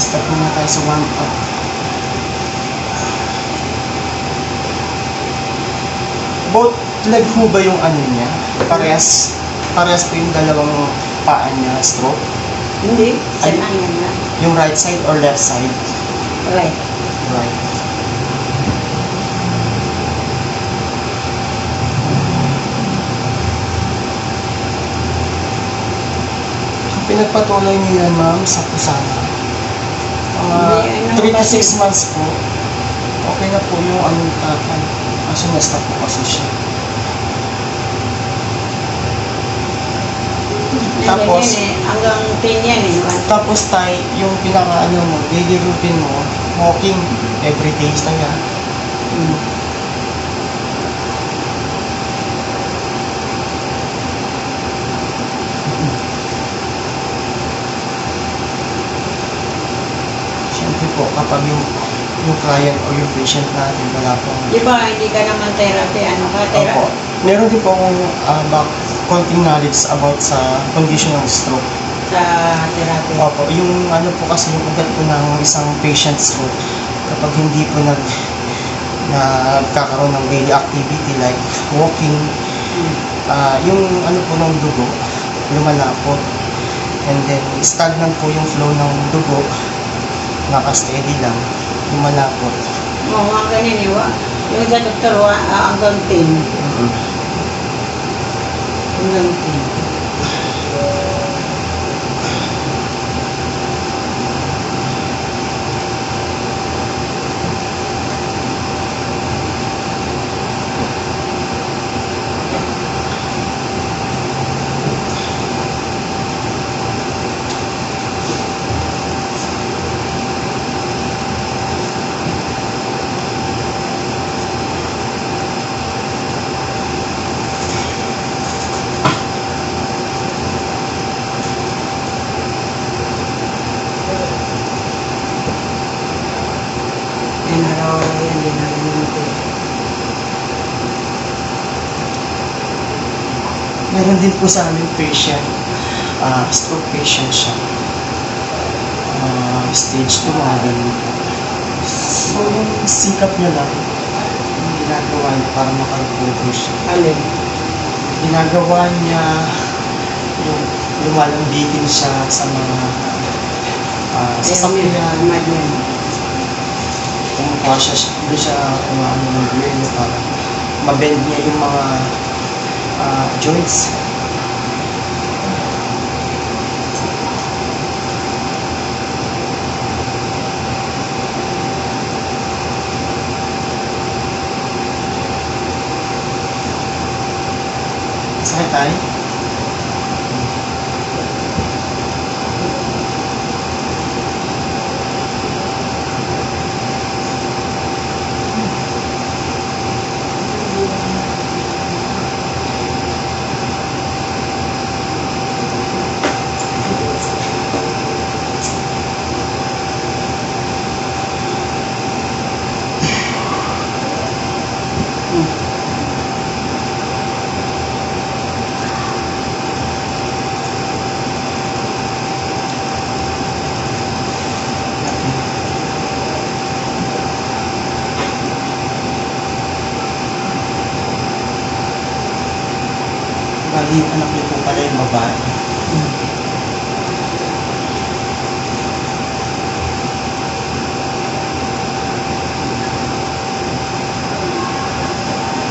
Start muna tayo sa 1 up. Both leg ho ba yung ano niya? Parehas po yung dalawang paa niya, stroke? Hindi, Ay. siya lang yan lang. Yung right side or left side? Right. Right. Pinagpatuloy niyo yan, ma'am, sa Pusana. Hindi, 3 to 6 months po. Okay na po yung anong tatay. Kasi na-stop po kasi siya. Tapos, Yan eh, hanggang 10 yan eh. tapos tay, yung pinaka-ano mo, daily routine mo, walking every day na yan. Hmm. Siyempre po, kapag yung client o yung patient natin, wala pong... Di ba, hindi ka naman therapy, ano ka, Opo. therapy? Meron din po akong konting knowledge about sa condition ng stroke. Sa therapy. Opo, yung ano po kasi yung ugat po ng isang patient stroke, kapag hindi po nagkakaroon ng daily activity like walking, yung ano po ng dugo, lumalapot. And then, stagnant po yung flow ng dugo, naka-steady lang, lumalapot. Oo, mga ganyan iwa. Yung sa doktor, hanggang 10. Hanggang 10. Yan araw, yan din namin ito. Meron din po sa amin patient, stroke patient siya. Stage 2, mga ganun po. So, yung sikap niya lang, yung ginagawa niya para makarecover siya. Alin? Ginagawa niya yung lumalambigin siya sa mga sasakyan. Madyan. Kumukuha siya, doon siya umaano ng buwelo para mabend niya yung mga joints. Sakit tayo? Bali, yung anak niyo po pala yung babae.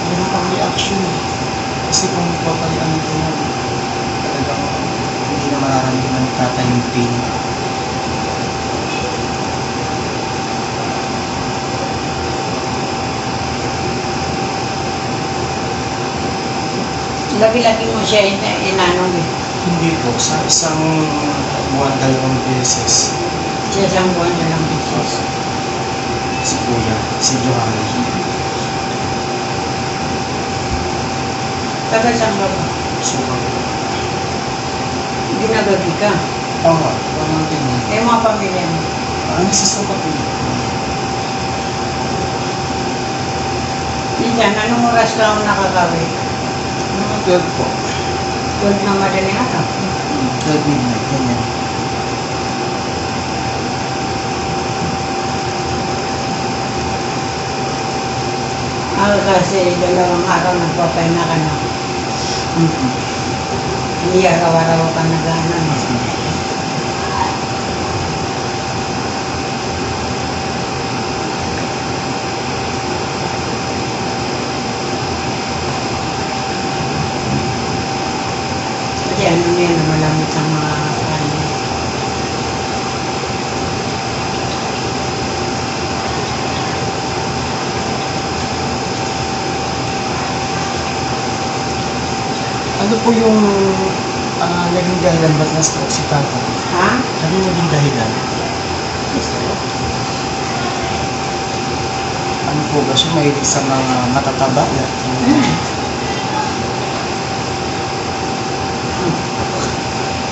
Meron pang reaction eh. Kasi kung papayaan ito mo, talagang hindi na mararamdaman ni tatay yung pain. Lagi-lagi mo siya inanong eh. Hindi po, sa isang buwan, 2 beses. Sa isang buwan na lang beses. Si Kuya, si Johanny. Tagal saan ka ba? Suka po. Ginagagi ka. Oo, pamangkin mo. Eh, mga pamilya mo. Nagsusuka po. Minsan, anong oras ka ako nakakawi? Mga 12 po. 12 na madaling araw. 12 midnight, ganyan. Kasi 2 araw nagpapahinga ka na. Hindi araw-araw ka nag-ano. Kasi ano na yan, malamit ang mga ano. Ano po yung naging dahilan ba't na-stroke si Tata? Ha? Ano yung naging dahilan? Ano po ba siya? Mahilig sa mga matataba?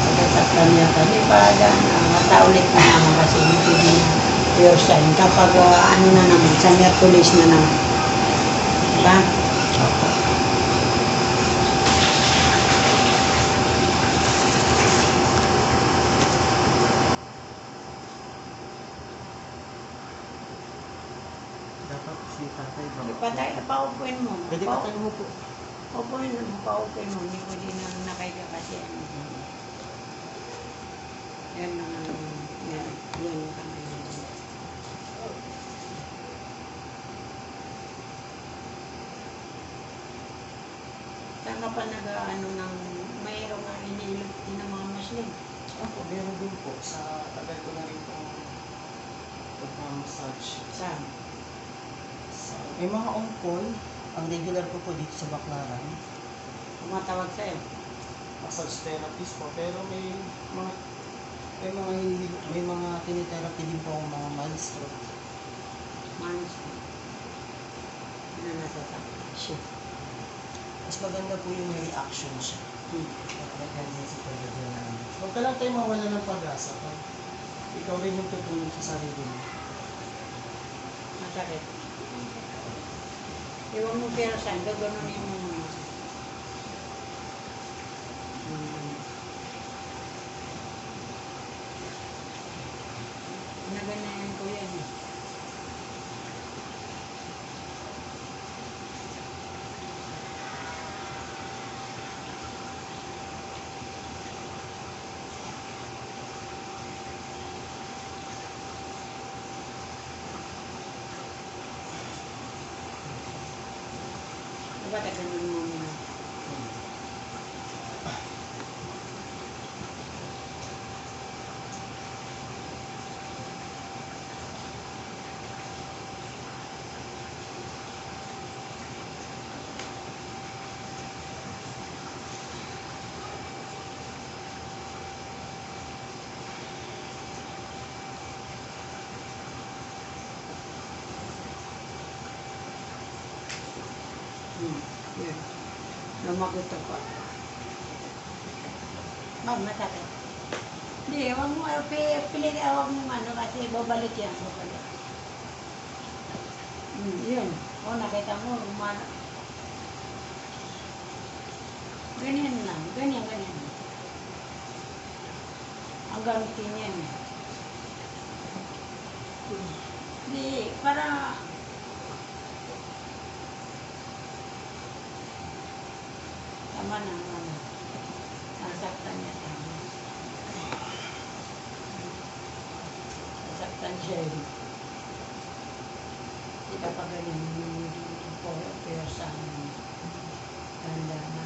Pagkasaktan niya kami para mataulit na naman kasi hindi din pure sign. Kapag ano na naman, sa Merkulis na naman. Diba? Opo. Dapat si Tatay ba? Ipatay, paupuin mo. Pwede pa tayo mo po. Paupuin mo, paupuin mo. Hindi ko din na nakaiga kasi ano. Yan na yan. Yan yung kamay niya. Saan ka pa nag-ano ng mayroong nga iniilog din ng mga Muslim? Ako, meron din po. Sa tagal ko na rin pong pag-massage. Saan? May mga on-call. Ang regular ko po dito sa Baclaran. Tumatawag sa'yo? Massage therapist po. Pero may mga tinitherapy din po ang mga mild stroke. Manos ko. Ano nasasakit? Shit. Mas maganda po yung may reaction siya. May tendency po na huwag ka lang tayo mawala ng pag-asa. Pag ikaw rin yung tutulong sa sarili mo. Masakit. Iwan mo pero saan, gaganunin mo muna. Naganayan ko yan eh. Diba taganon mo muna? Yun. Lumagot ako. Masakit. Hindi, huwag mo, pilit, huwag mo ano, kasi babalik yan, babalik. Yun. O, nakita mo, umano. Ganyan lang, ganyan. Ang gamitin yan. Hindi, para tama na, ano. Nasaktan niya tama. Nasaktan siya eh. Hindi ka pa ganyan yung pero sa tanda na.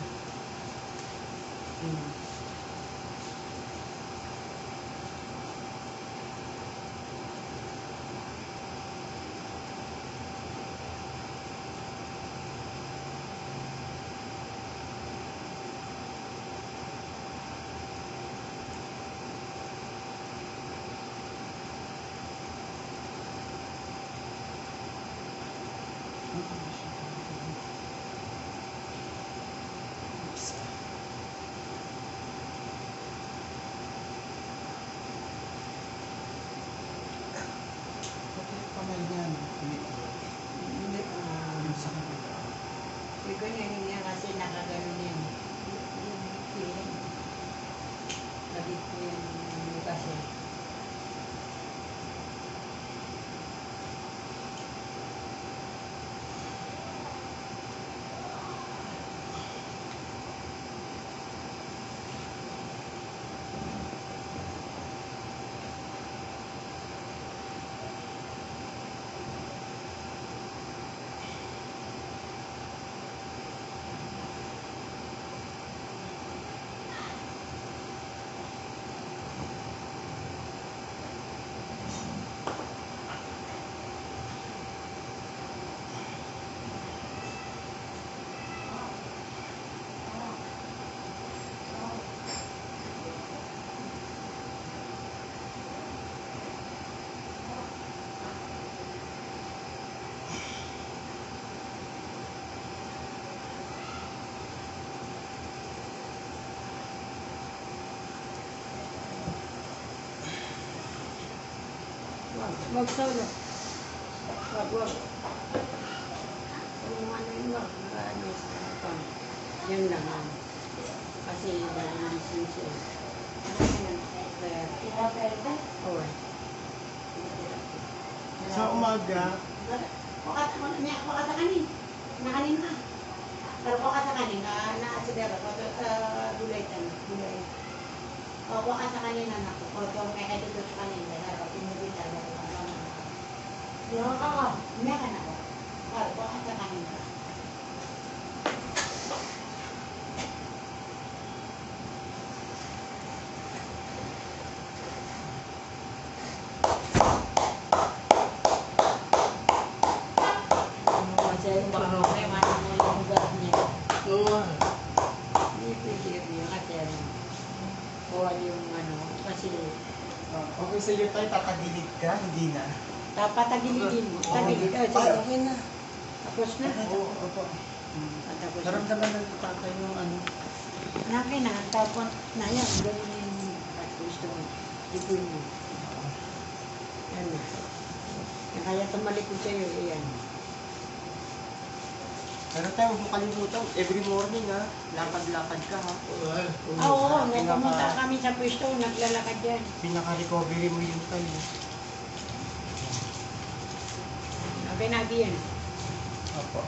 Wag solo. Wag. Yung ano yun, wag. Ano, yan lang. Kasi dahil ng sinsya. Oo. Sa umaga, Wakata kanin. Nakanin ka. Pero wakata kanin, naasadera, gulay. Wakata kanin na ako. Kung may edito sa kanin, dahil pinibita, yung ako, may ka na ako. Wakata kanin ka. oo. Okay sa'yo tayo, tatagilid ka, hindi na. Patagilidin mo. Tagilid. Okay na. Tapos na. Oo, opo. Tapos na. Naramdaman ng tatay yung ano. Nakin na. Tapos na yan. Gawin yung gusto mo. Ipon mo. Yan na. Kaya tumalikod sa'yo. Yan. Pero tayo, huwag mo kalimutan, every morning ha, lakad-lakad ka ha. Oo, nung pumunta kami sa pwesto, naglalakad yan. Pinaka-recovery mo yun tayo. Sabi na yan. Opo.